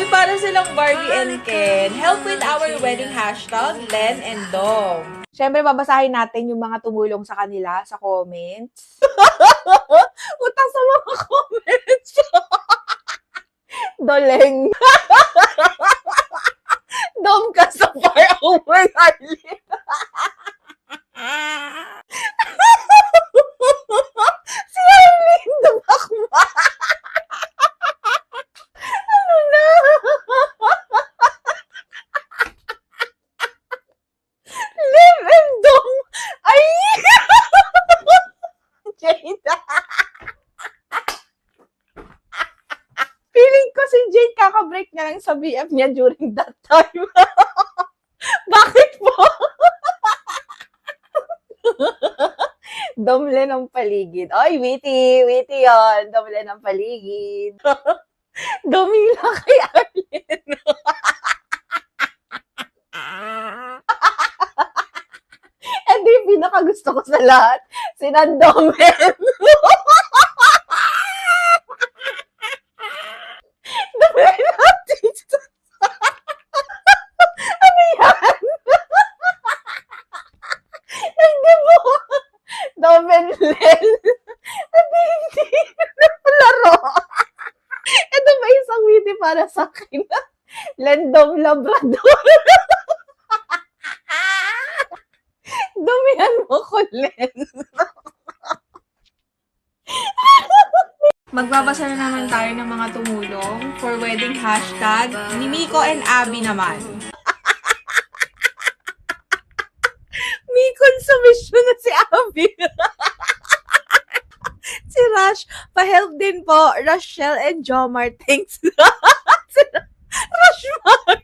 para silang Barbie and Ken. Help with our wedding hashtag, Len and Dom. Siyempre, babasahin natin yung mga tumulong sa kanila sa comments. Utang sa mga comments. Doleng. Dom ka sa far over, Arlene. Si Arlene, dumakma. Ano na? Liv and Dom. Ay! Jade. Feeling ko si Jade kakabreak niya lang sa BF niya during that time. Bakit po? Domle ng paligid. Oy, witty. Witty yun. Domle ng paligid. Domila kay Arlene. And yung pinakagusto ko sa lahat, sinandomen. Domen natin. Ano yan? Hindi mo. Domen Len. Hindi laro. Ito ba isang witty para sa akin? Lendom Labrador. Dumihan mo ko, Len. Magbabasa na naman tayo ng mga tumulong for wedding hashtag ni Miko and Abby naman. Miko'n submission na si Abby. Si Rush, pa-help din po. Rochelle and Jomar, thanks. Rushmar.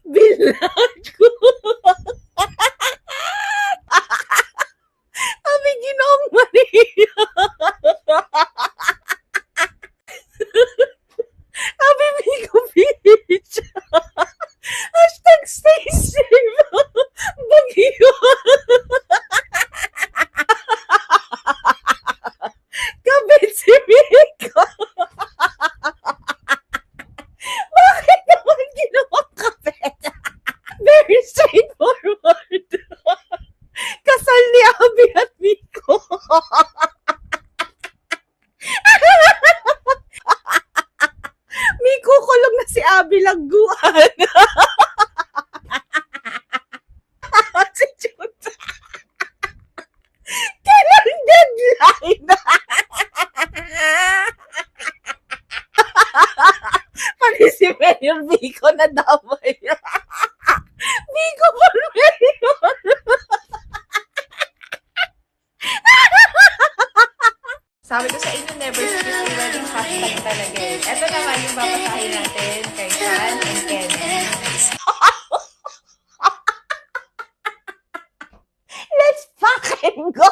Bilag ko. Sabi, Ginoong Maria. Sabi, Miko Beach. Hashtag stay safe. Bagyo. Kabit si Miko. Bakit naman ginawang kabit? Very straightforward. Kasal ni Abby at Miko. Miko, kulong na si Abby Laguan. Si Jude. Kailan deadline? Pati si Mayor Miko na damay. Miko for Mayor. Sabi ko sa inyo, never skip yung wedding hashtag talaga eh. Ito naman yung babasahin natin kay Shan and Ken. Let's fucking go!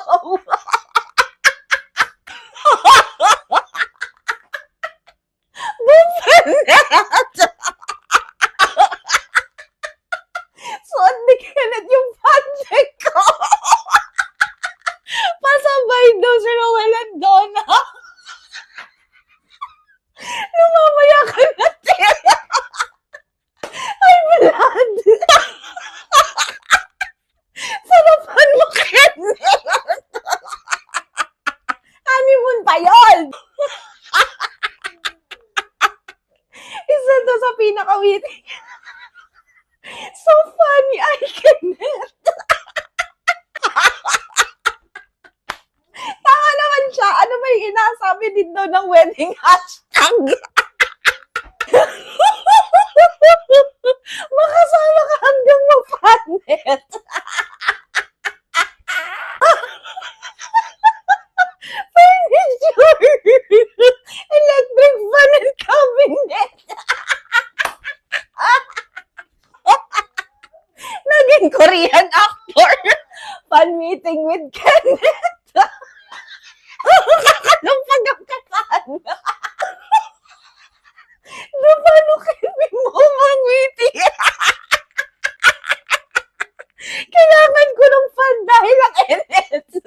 Bufanet! Suot ni Kenneth yung project ko! Pasabay daw si Roel and Donna. Lumamaya ka na, Tia. Ay, blood. Sarapan mo, Kenneth. Honeymoon pa yun. Isa to sa pinaka-witty. So funny, ay, Kenneth. Tama naman siya. Ano ba yung inasabi din doon ng wedding hashtag? Makasama ka hanggang mapanet. Furniture. Electric fan and cabinet. Naging Korean actor. Fan meeting with Kenneth. Anong pagkakataan? Paano kayo mo mangwiti? Kailangan ko ng fan dahil ang NS.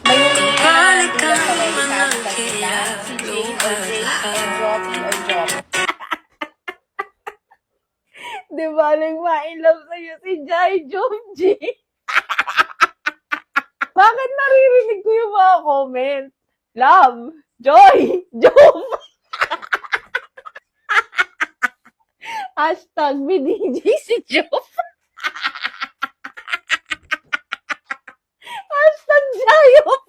May humingi na baling ma-inlove sa'yo si Jai Jomji. Bakit naririnig ko yung mga comment? Love, Joy, Jom. Hashtag BDJ si Jom. Hashtag Jayop.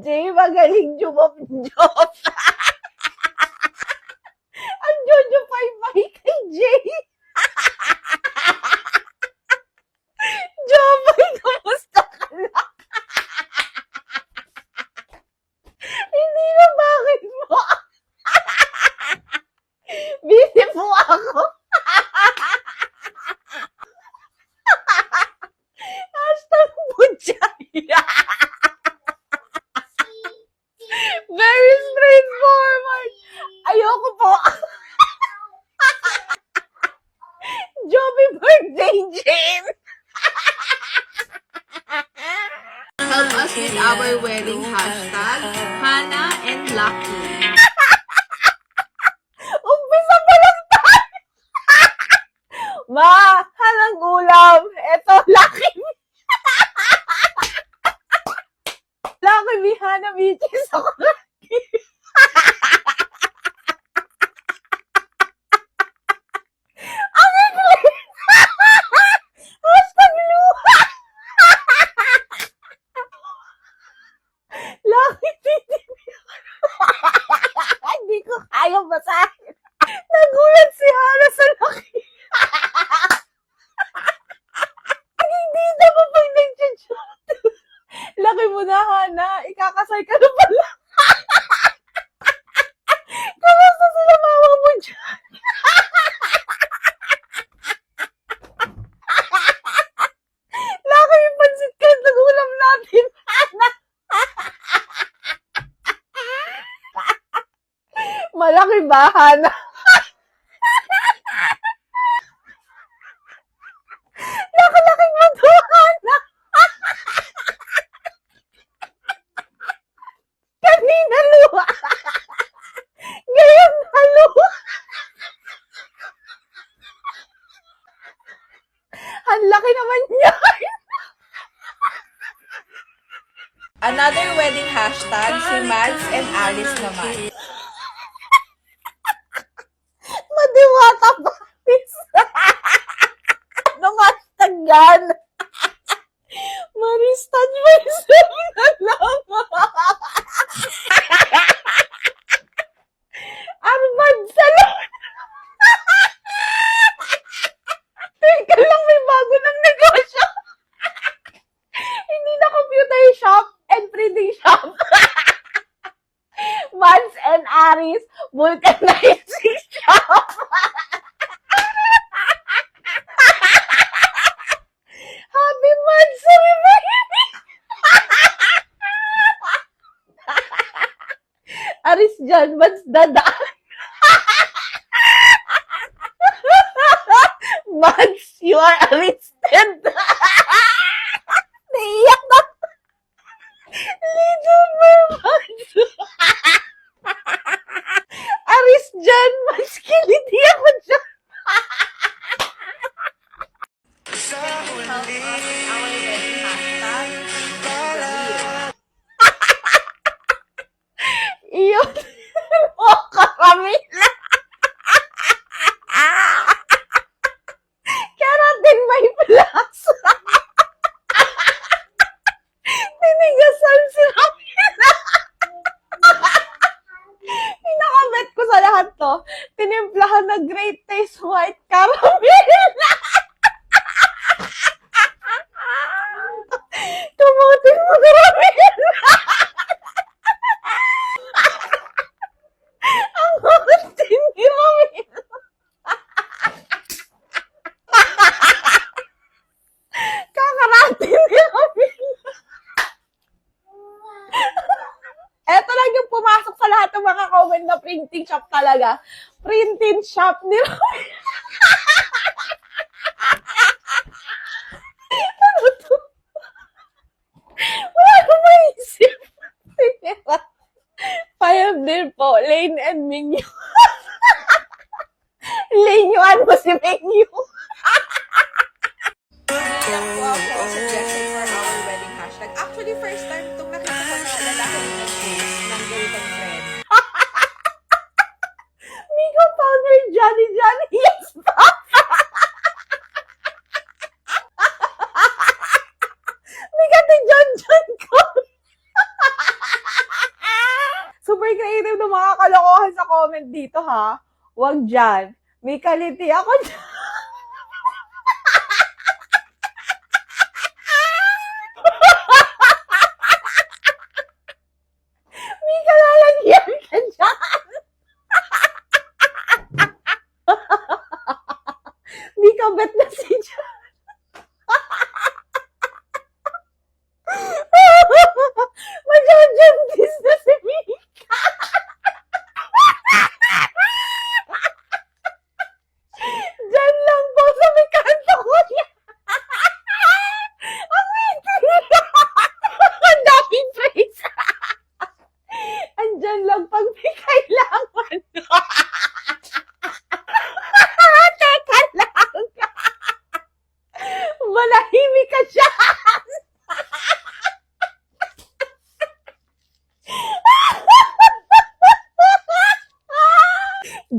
Jay, magaling jumop-jop. Ang Jojo Paypay kay Jay. Jomay, kamusta ka na? Hindi na, bakit mo? Busy po ako. Hashtag Butchay. Very straightforward. Ayoko po. Joby birthday, Jane. Help us with our wedding hashtag, Hannah and Lucky. Umpisa pa lang tayo. Ma, hanang ulam. Eto, Lucky. Lucky me, Hannah, bitches ako. Ang ikli. Hashtag luha. Lucky titi. Hindi ko kaya basahin. Nagulat si Hannah sa Lucky. Hindi na pa pag nag-chat. Laki mo na, Hannah. Ikakasay ka na pala. Kamusta sila mama mo dyan? Laki yung pansit ka ng ulam natin, Hannah. Malaki ba, Hannah? Laki-laki mo to, Hannah. Kanina luha. Ngayon na luha. Ang laki naman niya. Another wedding hashtag, si Mads and Alice naman. Madiwata ba? Anong hashtag yan? Maris, touch myself na lang. Armand Salon. Teka lang, may bago ng negosyo. Hindi na computer shop and printing shop. Mads and Aris vulcanizing shop. Happy Mads Baby. Aris dyan, Mads dadaan. Mads, you are arrested. Naiyak na. Little Mermaid. Aris dyan, Mads, kiliti ako dyan. Iyon. O, Karamila. Keratin may plus. Tinigasan si Ramila. Pinakabet ko sa lahat to. Tinimplahan na great taste white caramel. Kamutin mo, Ramila. Ang kutin ni Ramila. Kakaratin ni Ramila. Eto lang yung pumasok sa lahat ng mga comment na printing shop talaga. Printing shop ni Ramila. Ano to? Wala ko maisip. Payam din po, Lane and Mignon. Linyuan mo si Menu. Wow, suggestion for our wedding hashtag. Actually, first time itong nakita ko na lalaki nag-post ng ganitong trend. Mika Powder Johnny Johnny. Yes, pa! Mika ti John John ko. Super creative ng mga kalokohan sa comment dito, ha? Wag dyan. May kaliti ako dyan. May kalalagyan ka dyan. May kabet na si John. Majajantis na si Mika. Diyan lang po sa may kanto ko niya. Ang witty. Ang daming praise. Andyan lang pag may kailangan. Teka lang. Malahimik ka siya.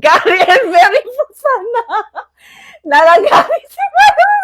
Gary and Mary po sana. Nalagari si Mary.